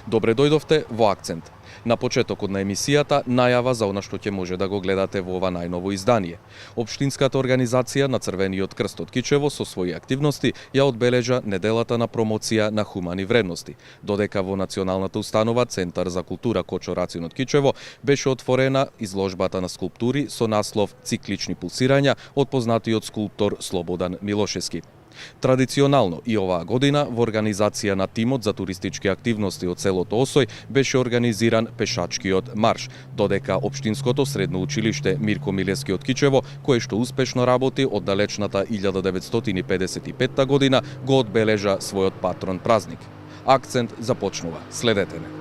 Добре дојдовте во Акцент. На почетокот на емисијата најава за она што ќе може да го гледате во ова најново издание. Општинската организација на Црвениот крст од Кичево со своји активности ја одбележа неделата на промоција на хумани вредности, додека во Националната установа Центар за култура Кочо Рацин од Кичево беше отворена изложбата на скулптури со наслов Циклични пулсирања од познатиот скулптор Слободан Милошевски. Традиционално и оваа година во организација на тимот за туристички активности од селото Осој беше организиран пешачкиот марш, додека Општинското средно училиште Мирко Милевски од Кичево, кое што успешно работи од далечната 1955 година, го одбележа својот патрон празник. Акцент започнува. Следете не.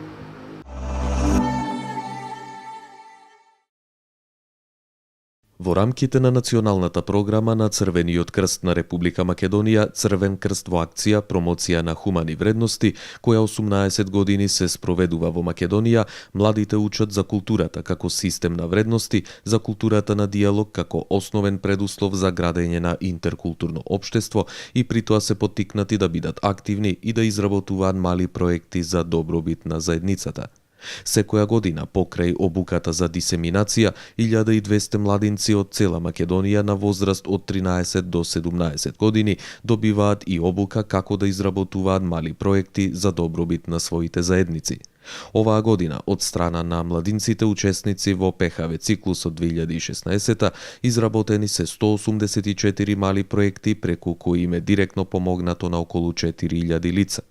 Во рамките на националната програма на Црвениот крст на Република Македонија, Црвен крст во акција промоција на хумани вредности, која 18 години се спроведува во Македонија, младите учат за културата како систем на вредности, за културата на диалог како основен предуслов за градење на интеркултурно општество и при тоа се поттикнати да бидат активни и да изработуваат мали проекти за добробит на заедницата. Секоја година покрај обуката за дисеминација, 1200 младинци од цела Македонија на возраст од 13 до 17 години добиваат и обука како да изработуваат мали проекти за добробит на своите заедници. Оваа година, од страна на младинците учесници во ПХВ циклусот 2016, изработени се 184 мали проекти преку кои им е директно помогнато на околу 4000 лица.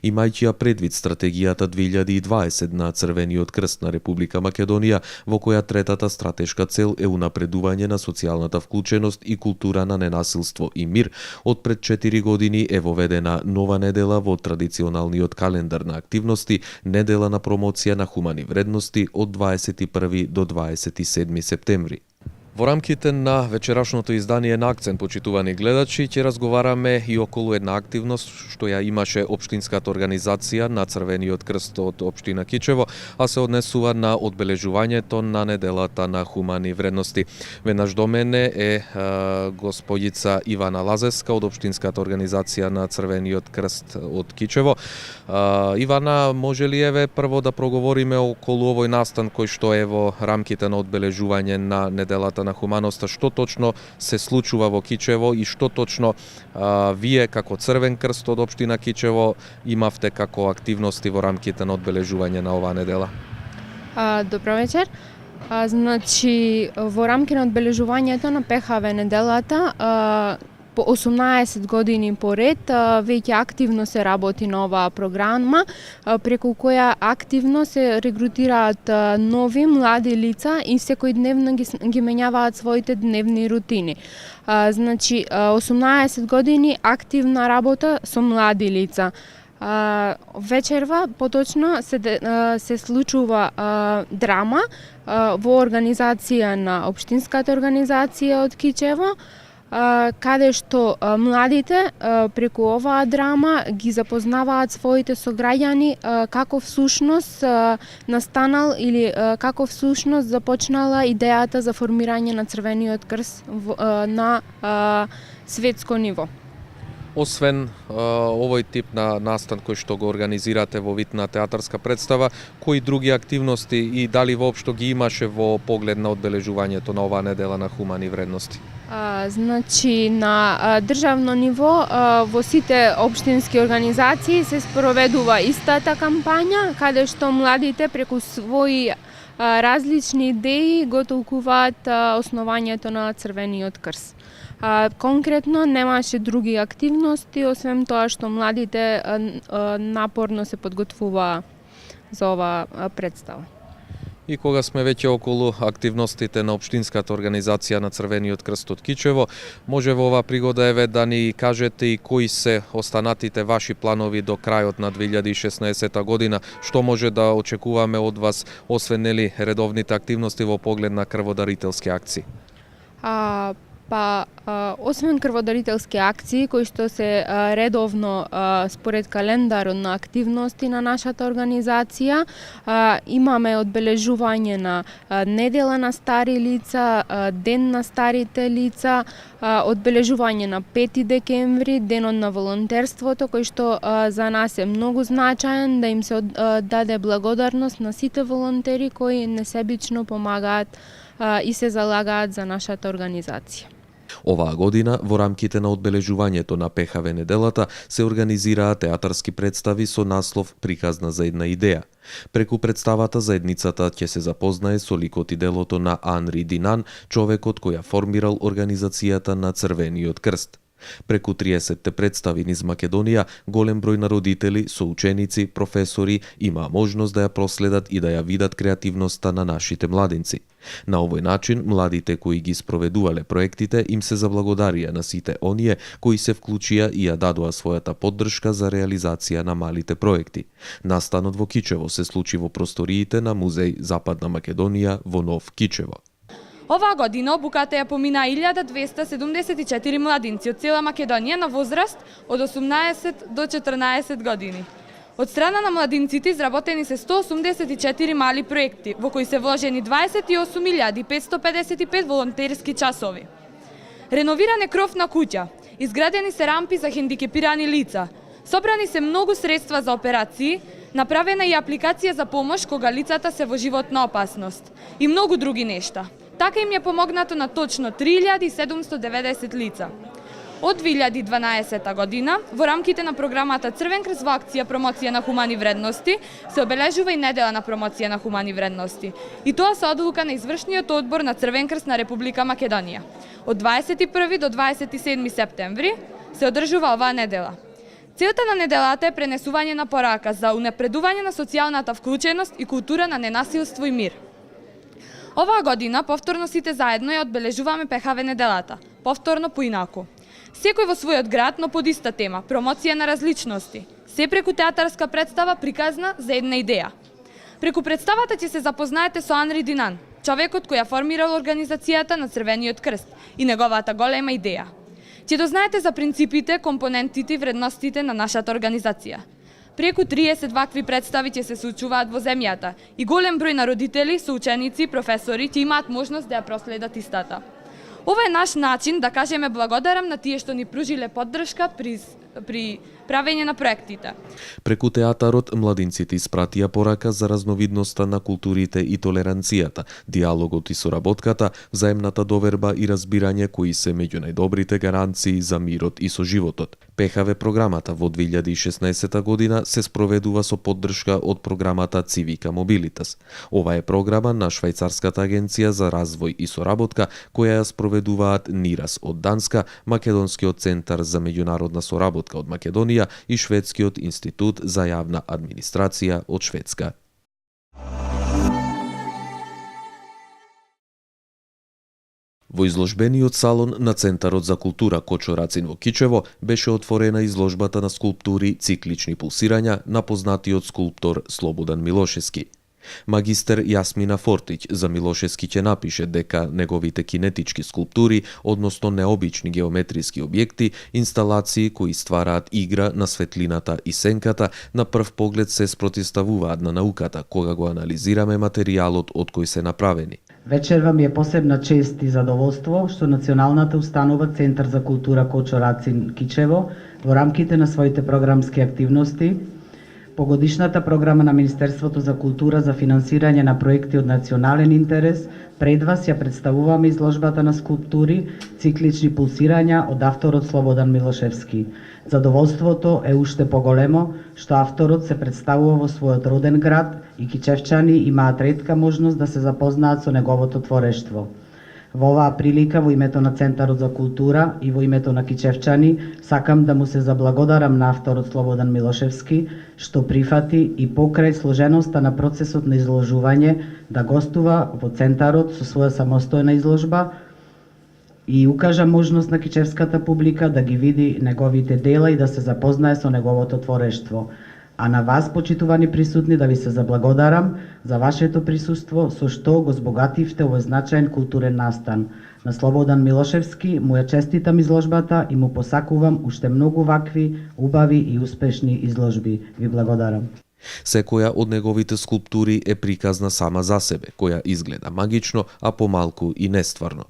Имајќи ја предвид стратегијата 2020 на Црвениот крст на Република Македонија, во која третата стратешка цел е унапредување на социјалната вклученост и култура на ненасилство и мир, од пред 4 години е воведена нова недела во традиционалниот календар на активности, недела на промоција на хумани вредности од 21 до 27 септември. Во рамките на вечерашното издание на Акцент, почитувани гледачи, ќе разговараме и околу една активност што ја имаше Општинската организација на Црвениот крст од Општина Кичево, а се однесува на одбележувањето на неделата на хумани вредности. Веднаш до мене е господица Ивана Лазевска од Општинската организација на Црвениот крст од Кичево. Ивана, може ли прво да проговориме околу овој настан кој што е во рамките на одбележување на неделата на хуманоста, што точно се случува во Кичево и што точно вие како Црвен крст од Општина Кичево имавте како активности во рамките на одбележување на оваа недела? Добро вечер. Значи, во рамки на одбележувањето на ПХВ неделата, по 18 години поред веќе активно се работи на оваа програма, преку која активно се регрутираат нови млади лица и секојдневно ги менјаваат своите дневни рутини. Значи, 18 години активна работа со млади лица. Вечерва поточно се случува драма во организација на Општинската организација од Кичево, каде што младите преку оваа драма ги запознаваат своите сограѓани како всушност настанал или како всушност започнала идејата за формирање на Црвениот крст на светско ниво. Освен овој тип на настан кој што го организирате во вид на театарска представа, кои други активности и дали воопшто ги имаше во поглед на одбележувањето на оваа недела на хумани вредности? Значи, на државно ниво во сите општински организации се спроведува истата кампања, каде што младите преку своји различни идеи го толкуваат основањето на Црвениот крст. Конкретно немаше други активности, освен тоа што младите напорно се подготвуваа за оваа представа. И кога сме веќе околу активностите на Општинската организација на Црвениот крст од Кичево, може во оваа пригода да ни кажете и кои се останатите ваши планови до крајот на 2016 година, што може да очекуваме од вас, освен редовните активности во поглед на крводарителски акции? Освен крводарителски акции, кои што се редовно според календарот на активности на нашата организација, имаме одбележување на недела на стари лица, ден на старите лица, одбележување на 5 декември, денот на волонтерството, кој што за нас е многу значаен, да им се даде благодарност на сите волонтери кои несебично помагаат и се залагаат за нашата организација. Оваа година, во рамките на одбележувањето на ПХВ неделата, се организираа театарски представи со наслов "Приказна за една идеја". Преку представата заедницата ќе се запознае со ликот и делото на Анри Динан, човекот кој ја формирал организацијата на Црвениот крст. Преку 30 представи низ Македонија, голем број на родители, соученици, професори имаа можност да ја проследат и да ја видат креативноста на нашите младинци. На овој начин, младите кои ги спроведувале проектите им се заблагодарија на сите оние кои се вклучија и ја дадоа својата поддршка за реализација на малите проекти. Настанот во Кичево се случи во просториите на Музеј Западна Македонија во Нов Кичево. Оваа година обуката ја помина 1274 младинци од цела Македонија на возраст од 18 до 14 години. Од страна на младинците изработени се 184 мали проекти, во кои се вложени 28.555 волонтерски часови. Реновиран е кров на куќа, изградени се рампи за хендикепирани лица, собрани се многу средства за операции, направена и апликација за помош кога лицата се во животна опасност и многу други нешта. Така им е помогнато на точно 3790 лица. Од 2012 година, во рамките на програмата Црвен крст во акција промоција на хумани вредности, се обележува и недела на промоција на хумани вредности. И тоа се одлука на извршниот одбор на Црвен крст на Република Македонија. Од 21 до 27 септември се одржува оваа недела. Целта на неделата е пренесување на порака за унапредување на социјалната вклученост и култура на ненасилство и мир. Оваа година повторно сите заедно ја одбележуваме ПХВ неделата, повторно поинаку. Секој во својот град, но под иста тема, промоција на различности. Се преку театарска представа "Приказна за една идеја". Преку представата ќе се запознаете со Анри Динан, човекот кој ја формирал организацијата на Црвениот крст и неговата голема идеја. Ќе дознаете за принципите, компонентите и вредностите на нашата организација. Преку 30 вакви представи ќе се случуваат во земјата и голем број на родители, соученици и професори ќе имаат можност да ја проследат истата. Ова е наш начин да кажеме благодарам на тие што ни пружиле поддршка при правење на проектите. Преку театарот, младинците испратија порака за разновидноста на културите и толеранцијата, диалогот и соработката, взаемната доверба и разбирање кои се меѓу најдобрите гаранции за мирот и соживотот. ПХВ програмата во 2016 година се спроведува со поддршка од програмата Civica Mobilitas. Ова е програма на Швајцарската агенција за развој и соработка, која ја спроведуваат НИРАС од Данска, Македонскиот центар за меѓународна соработка од Македонија и Шведскиот институт за јавна администрација од Шведска. Во изложбениот салон на Центарот за култура Кочо Рацин во Кичево беше отворена изложбата на скулптури "Циклични пулсирања" на познатиот скулптор Слободан Милошевски. Магистер Јасмина Фортиќ за Милошевски ќе напише дека неговите кинетички скулптури, односно необични геометриски објекти, инсталации кои ствараат игра на светлината и сенката, на прв поглед се спротивставуваат на науката кога го анализираме материјалот од кој се направени. Вечерва ми е посебна чест и задоволство што Националната установа Центар за култура Кочо Рацин Кичево во рамките на своите програмски активности по годишната програма на Министерството за култура за финансирање на проекти од национален интерес, пред вас ја представуваме изложбата на скулптури "Циклични пулсирања" од авторот Слободан Милошевски. Задоволството е уште поголемо што авторот се представува во својот роден град и кичевчани имаат ретка можност да се запознаат со неговото творештво. Во оваа прилика, во името на Центарот за култура и во името на кичевчани, сакам да му се заблагодарам на авторот Слободан Милошевски, што прифати и покрај сложеноста на процесот на изложување да гостува во Центарот со своја самостојна изложба и укажа можност на кичевската публика да ги види неговите дела и да се запознае со неговото творештво. А на вас, почитувани присутни, да ви се заблагодарам за вашето присуство, со што го збогативте овој значаен културен настан. На Слободан Милошевски му ја честитам изложбата и му посакувам уште многу вакви, убави и успешни изложби. Ви благодарам. Секоја од неговите скулптури е приказна сама за себе, која изгледа магично, а помалку и нестварно.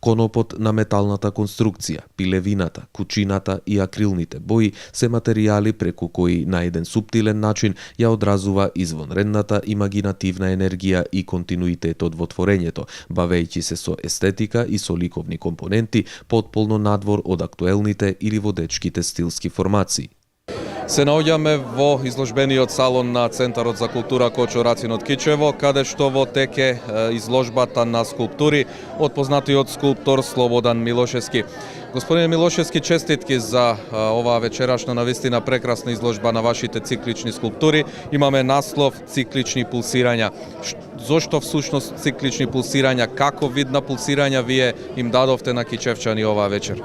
Конопот на металната конструкција, пилевината, кучината и акрилните бои се материјали преку кои на еден суптилен начин ја одразува извонредната имагинативна енергија и континуитетот во творењето, бавејќи се со естетика и со ликовни компоненти потполно надвор од актуелните или водечките стилски формации. Се наоѓаме во изложбениот салон на Центарот за култура Кочо Рацин од Кичево, каде што во теке изложбата на скулптури од познатиот скулптор Слободан Милошевски. Господине Милошевски, честитки за оваа вечерашна навистина прекрасна изложба на вашите циклични скулптури. Имаме наслов "Циклични пулсирања". Зошто всушност циклични пулсирања? Како вид на пулсирања вие им дадовте на кичевчани оваа вечер?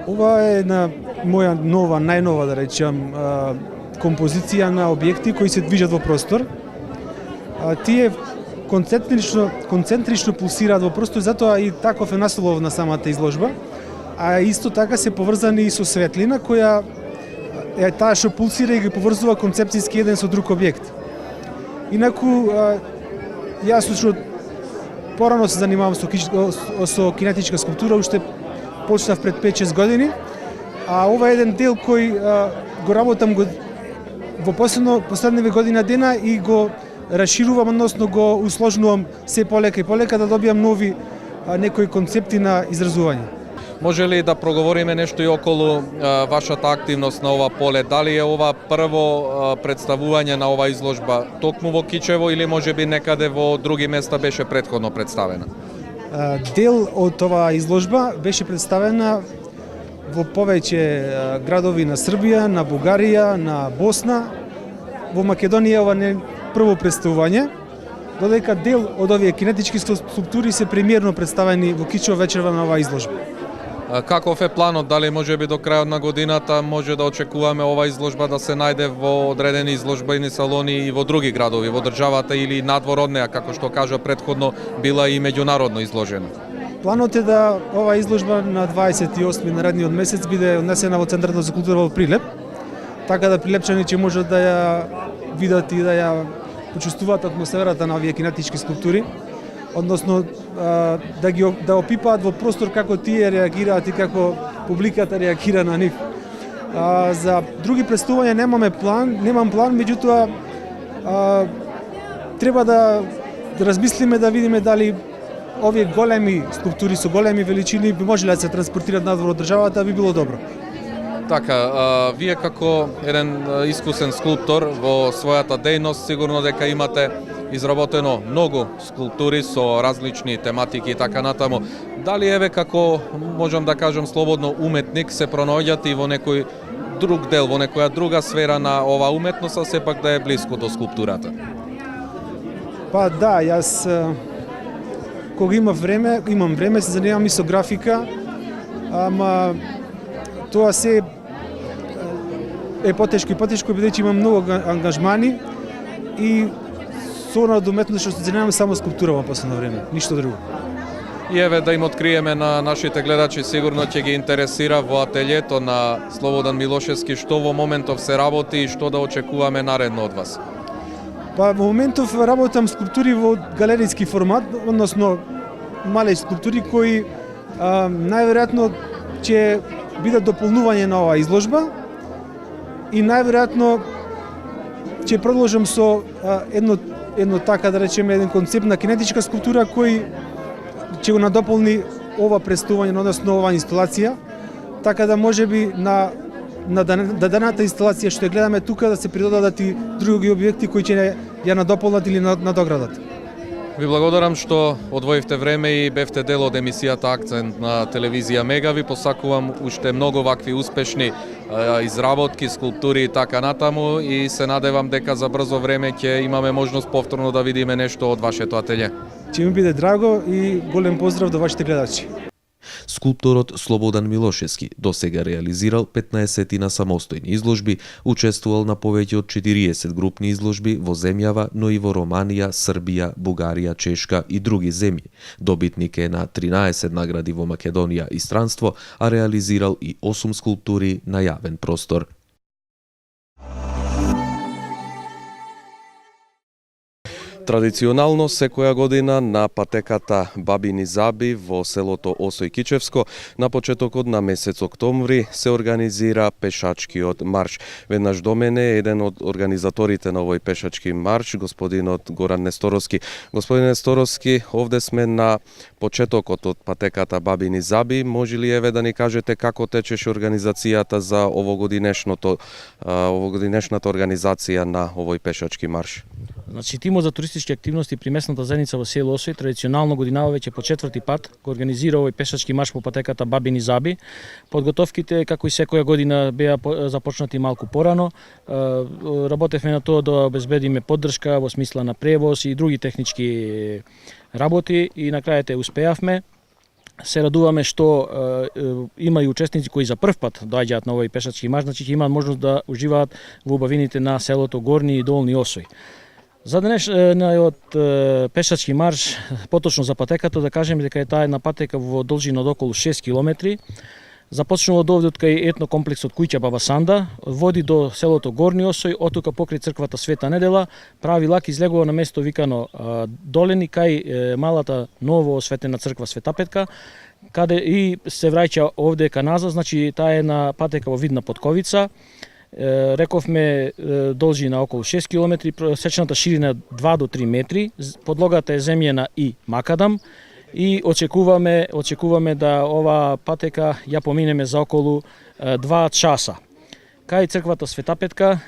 Ова е една моја нова, најнова да речам, композиција на објекти кои се движат во простор. Тие концентрично пулсираат во простор, затоа и таков е наслов на самата изложба. А исто така се поврзани и со светлина која е таа што пулсира и ги поврзува концепцијски еден со друг објект. Инаку јас што порано се занимавам со кинетичка скулптура, уште почнав пред 5-6 години, а ова е еден дел кој го работам во последниве година дена и го расширувам, односно го усложнувам се полека и полека да добијам нови некои концепти на изразување. Може ли да проговориме нешто и околу вашата активност на ова поле? Дали е ова прво представување на ова изложба токму во Кичево или можеби некаде во други места беше претходно представена? Дел од оваа изложба беше представена во повеќе градови на Србија, на Бугарија, на Босна. Во Македонија ова не прво представување, додека дел од овие кинетички скулптури се премиерно представени во Кичево вечерва на оваа изложба. Каков е планот? Дали можеби до крајот на годината може да очекуваме ова изложба да се најде во одредени изложбени салони и во други градови во државата или надвор од неа, како што кажа претходно, била и меѓународно изложена? Планот е да ова изложба на 28 наредниот месец биде однесена во Центарот за култура во Прилеп, така да прилепчани ќе можат да ја видат и да ја почувствуваат атмосферата на овие кинетички скулптури, односно да опипаат во простор како тие реагираат и како публиката реагира на нив. За други представувања немам план, меѓутоа треба да размислиме да видиме дали овие големи скулптури со големи величини би можеле да се транспортираат надвор од државата, би било добро. Така, вие како еден искусен скулптор во својата дејност сигурно дека имате изработено многу скулптури со различни тематики и така натаму. Дали еве како можам да кажам слободно уметник се пронаоѓате и во некој друг дел, во некоја друга сфера на ова уметност, а сепак да е блиску до скулптурата? Па да, јас кога имам време се занимавам и со графика, ама тоа се е потешко бидејќи имам многу ангажмани и со надометно што се занимавам само скулптура во последно време, ништо друго. И еве да им откриеме на нашите гледачи, сигурно ќе ги интересира во ателјето на Слободан Милошевски што во моментов се работи и што да очекуваме наредно од вас. Па во моментов работам скулптури во галеријски формат, односно мале скулптури кои најверојатно ќе бидат дополнување на оваа изложба и најверојатно ќе продолжам со едно така да речеме еден концепт на кинетичка скулптура кој ќе го надополни ова представување, односно оваа инсталација, така да можеби на дадената инсталација што ја гледаме тука да се придодадат и други објекти кои ќе ја надополнат или надоградат. Ви благодарам што одвоивте време и бевте дел од емисијата Акцент на телевизија Мега. Ви посакувам уште многу вакви успешни изработки, скулптури и така натаму и се надевам дека за брзо време ќе имаме можност повторно да видиме нешто од вашето ателје. Ќе ми биде драго и голем поздрав до вашите гледачи. Скулпторот Слободан Милошевски досега реализирал 15 самостојни изложби, учествувал на повеќе од 40 групни изложби во земјава, но и во Романија, Србија, Бугарија, Чешка и други земји. Добитник е на 13 награди во Македонија и странство, а реализирал и 8 скулптури на јавен простор. Традиционално, секоја година на патеката Бабини Заби во селото Осој Кичевско, на почетокот на месец октомври се организира пешачкиот марш. Веднаш до мене е еден од организаторите на овој пешачки марш, господинот Горан Несторовски. Господин Несторовски, овде сме на почетокот од патеката Бабини Заби. Може ли еве да ни кажете како течеше организацијата за овогодинешната организација на овој пешачки марш? Значи, тимот за туристички активности при местната заедница во село Осој традиционално годинава веќе по 4-ти пат го организира овој пешачки марш по патеката Бабини Заби. Подготовките, како и секоја година, беа започнати малку порано. Работевме на тоа да обезбедиме поддршка во смисла на превоз и други технички работи и на крајот успеавме. Се радуваме што има и учесници кои за прв пат доаѓаат на овој пешачки марш, значи ќе имаат можност да уживаат во убавините на селото Горни и Долни Осој. За денешниот пешачки марш, поточно за патеката, да кажеме дека е таа една патека во должина од околу 6 километри. Започнува од овде од кај етнокомплексот Куќа Баба Санда, води до селото Горни Осој, оттука покрај црквата Света Недела, прави лак излегува на место викано Долени, кај малата ново осветена црква Света Петка, каде и се враќа овде ка назад, значи таа е една патека во вид на потковица. Рековме должина околу 6 км, сечната ширина 2 до 3 метри, подлогата е земјена и макадам и очекуваме да ова патека ја поминеме за околу 2 часа. Кај црквата Света Петка,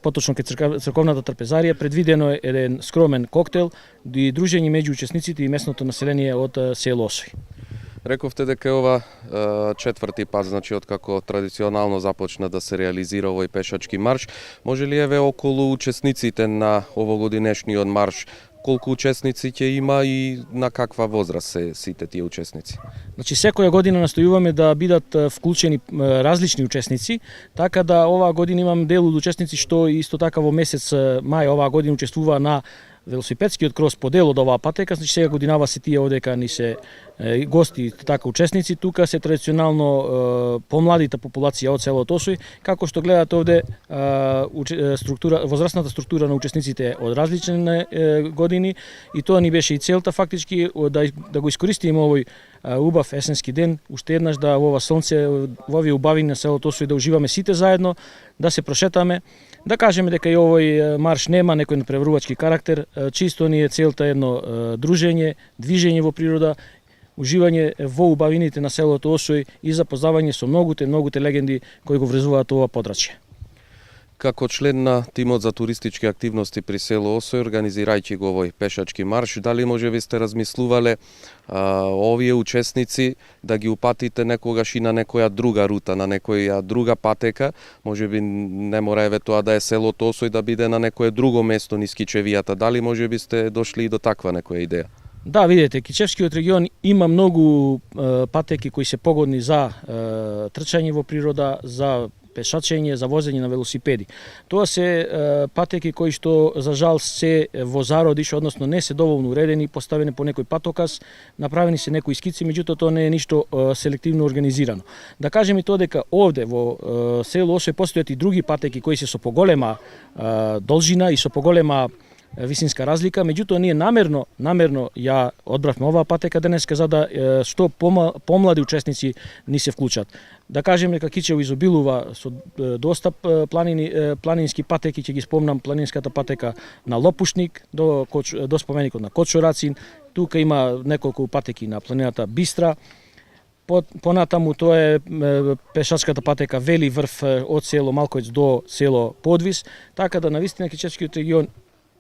поточно кај црковната трпезарија, предвидено е еден скромен коктел и дружење меѓу учесниците и местното население од село Осој. Рековте дека е ова 4-ти пат, значи откако традиционално започна да се реализира овој пешачки марш. Може ли еве околу учесниците на овогодинешниот марш, колку учесници ќе има и на каква возраст се сите тие учесници? Значи секоја година настојуваме да бидат вклучени различни учесници, така да оваа година имам дел од учесници што исто така во месец мај оваа година учествува на велосипедскиот крос по дел од оваа патека, значи сега годинава се тие одека ни се гости, така учесници, тука се традиционално помладите популација од селото Осој, како што гледате овде возрастната структура на учесниците од различни години и тоа ни беше и целта фактички да го искористиме овој убав есенски ден, уште еднаш да во ова сонце, во овие убавини на селото Осој да уживаме сите заедно, да се прошетаме, да кажеме дека и овој марш нема некој преврувачки карактер, чисто ни е целта едно дружење, движење во природа, уживање во убавините на селото Осој и запознавање со многуте легенди кои го врзуваат ова подрачје. Како член на тимот за туристички активности при село Осој, организирајќи го овој пешачки марш, дали можеби сте размислувале овие учесници да ги упатите некогаш и на некоја друга рута, на некоја друга патека, можеби не мора еве тоа да е селото Осој, да биде на некое друго место низ Кичевијата, дали можеби сте дошли и до таква некоја идеја? Да, видете, Кичевскиот регион има многу патеки кои се погодни за трчање во природа, за пешачење, за возење на велосипеди. Тоа се патеки кои што за жал се во зародиш, односно не се доволно уредени, поставени по некој патоказ, направени се некои скици, меѓутоа тоа не е ништо селективно организирано. Да кажем и тоа дека овде во село Осој постојат и други патеки кои се со поголема должина и со поголема висинска разлика, меѓутоа ние намерно ја одбравме оваа патека денеска за да што помлади учесници ни се вклучат. Да кажеме дека Кичево изобилува со доста планински патеки, ќе ги спомнам планинската патека на Лопушник до споменикот на Кочорацин, тука има неколку патеки на планината Бистра. Понатаму тоа е пешачката патека Вели врв од село Малковец до село Подвис, така да навистина Кичевскиот регион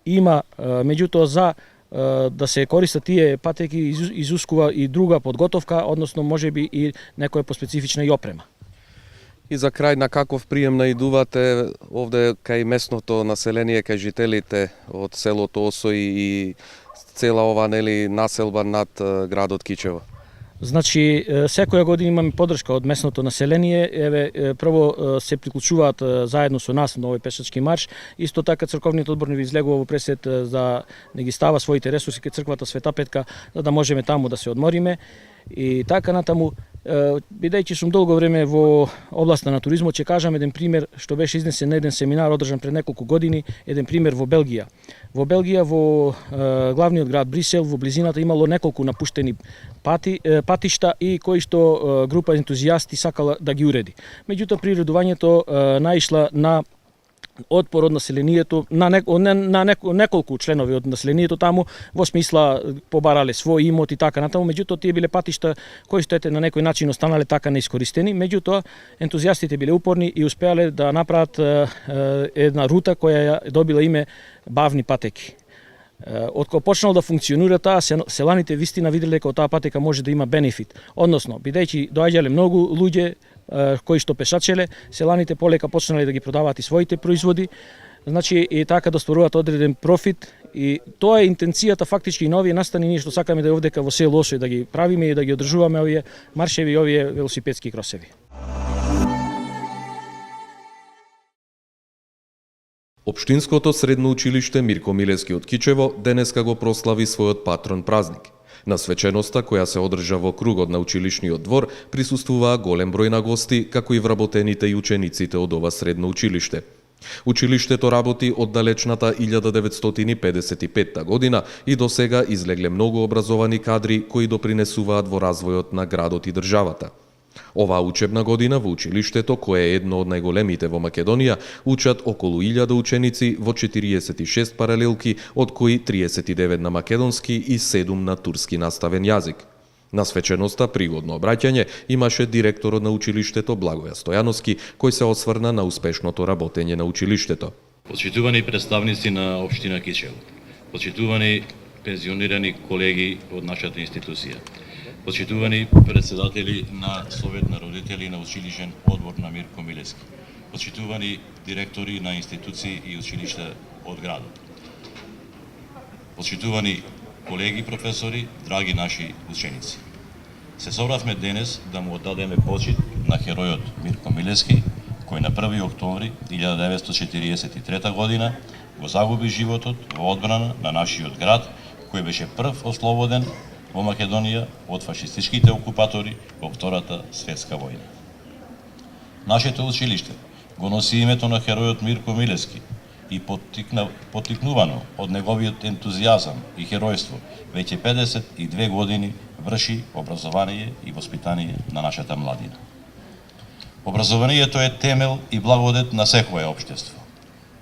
има, меѓутоа за да се користат тие патеки изискува и друга подготовка, односно можеби и некоја поспецифична и опрема. И за крај, на каков прием наидувате овде кај местното население, кај жителите од селото Осој и цела ова населба над градот Кичево? Значи, секоја година имаме подршка од местното население. Прво се приклучуваат заедно со нас на овој пешачки марш. Исто така црковниот одбор ни излегува во пресет за да ги става своите ресурси кај црквата Света Петка, за да можеме таму да се одмориме. И така натаму, бидејќи сум долго време во областа на туризмот, ќе кажам еден пример што беше изнесен на еден семинар одржан пред неколку години, еден пример во Белгија. Во Белгија, во главниот град Брисел, во близината имало неколку напуштени патишта и кои што група ентузијасти сакала да ги уреди. Меѓутоа, приредувањето наишла на отпор од населението, на неколку членови од населението таму, во смисла побарале свој имот и така натаму, меѓутоа тие биле патишта кои што на некој начин останале така неискористени, меѓутоа ентузијастите биле упорни и успеале да направат една рута која ја добила име Бавни патеки. Откако почнал да функционира таа, селаните вистина виделе дека од таа патека може да има бенефит. Односно, бидејќи доаѓале многу луѓе кои што пешачеле, селаните полека почнале да ги продаваат и своите производи, значи и така да стваруваат одреден профит, и тоа е интенцијата фактички и на овие настани ние што сакаме да овдека во село Осој да ги правиме и да ги одржуваме овие маршеви и овие велосипедски кросеви. Општинското средно училиште Мирко Милевски од Кичево денеска го прослави својот патрон празник. На свеченоста, која се одржа во кругот на училишниот двор, присуствуваа голем број на гости, како и вработените и учениците од ова средно училиште. Училиштето работи од далечната 1955 година и до сега излегле многу образовани кадри кои допринесуваат во развојот на градот и државата. Оваа учебна година во училиштето, кое е едно од најголемите во Македонија, учат околу 1000 ученици во 46 паралелки, од кои 39 на македонски и 7 на турски наставен јазик. На свеченоста пригодно обраќање имаше директорот на училиштето Благоја Стојановски, кој се осврна на успешното работење на училиштето. Почитувани представници на општина Кичево, почитувани пензионирани колеги од нашата институција, почитувани председатели на Совет на родители на училишен одбор на Мирко Милевски, почитувани директори на институции и училишта од градот, почитувани колеги професори, драги наши ученици. Се собравме денес да му оддадеме почит на херојот Мирко Милевски, кој на 1 октомври 1943 година го загуби животот во одбрана на нашиот град, кој беше прв ослободен во Македонија од фашистичките окупатори во Втората светска војна. Нашето училиште го носи името на херојот Мирко Милевски и поттикнувано од неговиот ентузијазам и херојство, веќе 52 години врши образование и воспитание на нашата младина. Образованието е темел и благодет на секое општество.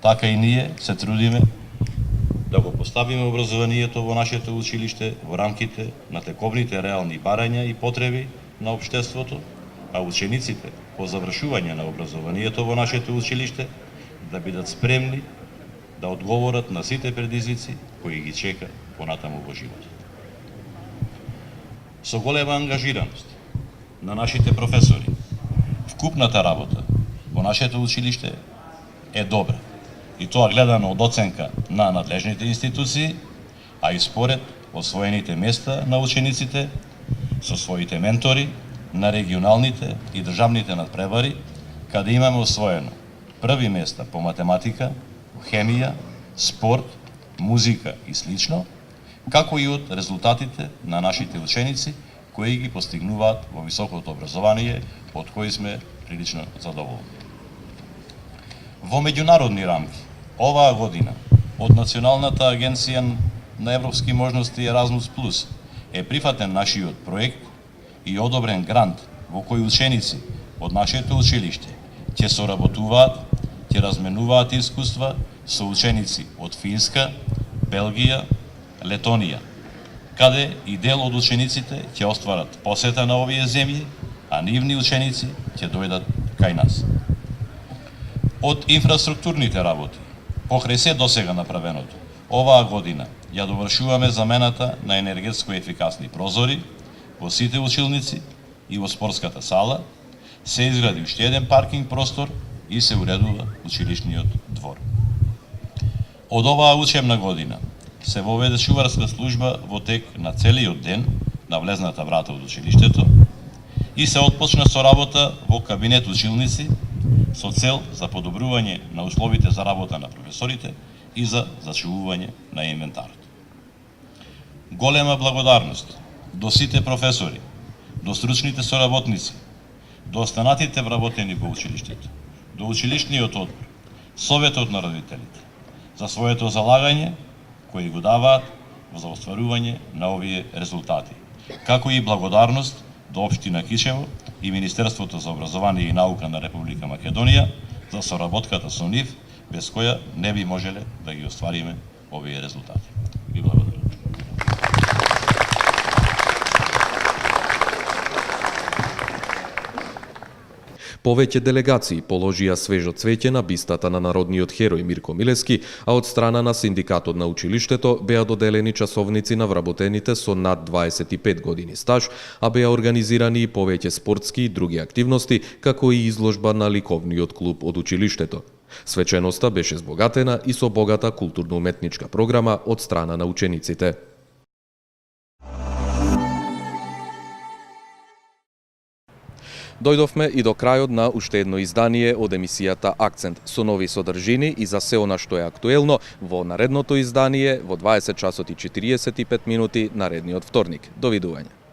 Така и ние се трудиме да го поставиме образованието во нашето училиште во рамките на тековните реални барања и потреби на општеството, а учениците по завршување на образованието во нашето училиште да бидат спремни да одговорат на сите предизвици кои ги чека понатаму во животот. Со голема ангажираност на нашите професори, вкупната работа во нашето училиште е добра, и тоа гледано од оценка на надлежните институции, а и според освоените места на учениците со своите ментори на регионалните и државните надпревари, каде имаме освоено први места по математика, хемија, спорт, музика и слично, како и од резултатите на нашите ученици кои ги постигнуваат во високото образование, од кои сме прилично задоволни. Во меѓународни рамки, оваа година, од Националната агенција на европски можности Еразмус Плюс е прифатен нашиот проект и одобрен грант во кој ученици од нашето училиште ќе соработуваат, ќе разменуваат искуства со ученици од Финска, Белгија, Летонија, каде и дел од учениците ќе остварат посета на овие земји, а нивни ученици ќе дојдат кај нас. Од инфраструктурните работи, покрај се досега направеното, оваа година ја довршуваме замената на енергетско ефикасни прозори во сите училници и во спортската сала, се изгради уште еден паркинг простор и се уредува училишниот двор. Од оваа учебна година се воведе шуварска служба во тек на целиот ден на влезната врата од училиштето и се отпочна со работа во кабинет училници со цел за подобрување на условите за работа на професорите и за зачувување на инвентарот. Голема благодарност до сите професори, до стручните соработници, до останатите вработени во училиштето, до училишниот одбор, Советот на родителите, за своето залагање кои го даваат за остварување на овие резултати, како и благодарност до Општина Кичево и Министерството за образование и наука на Република Македонија за соработката со нив, без која не би можеле да ги оствариме овие резултати. Ви благодарам. Повеќе делегации положија свежо цвеќе на бистата на народниот херој Мирко Милески, а од страна на синдикатот на училиштето беа доделени часовници на вработените со над 25 години стаж, а беа организирани и повеќе спортски и други активности, како и изложба на ликовниот клуб од училиштето. Свеченоста беше збогатена и со богата културно-уметничка програма од страна на учениците. Дојдовме и до крајот на уште едно издание од емисијата Акцент со нови содржини и за се она што е актуелно во наредното издание во 20 часот и 45 минути наредниот вторник. Довидување.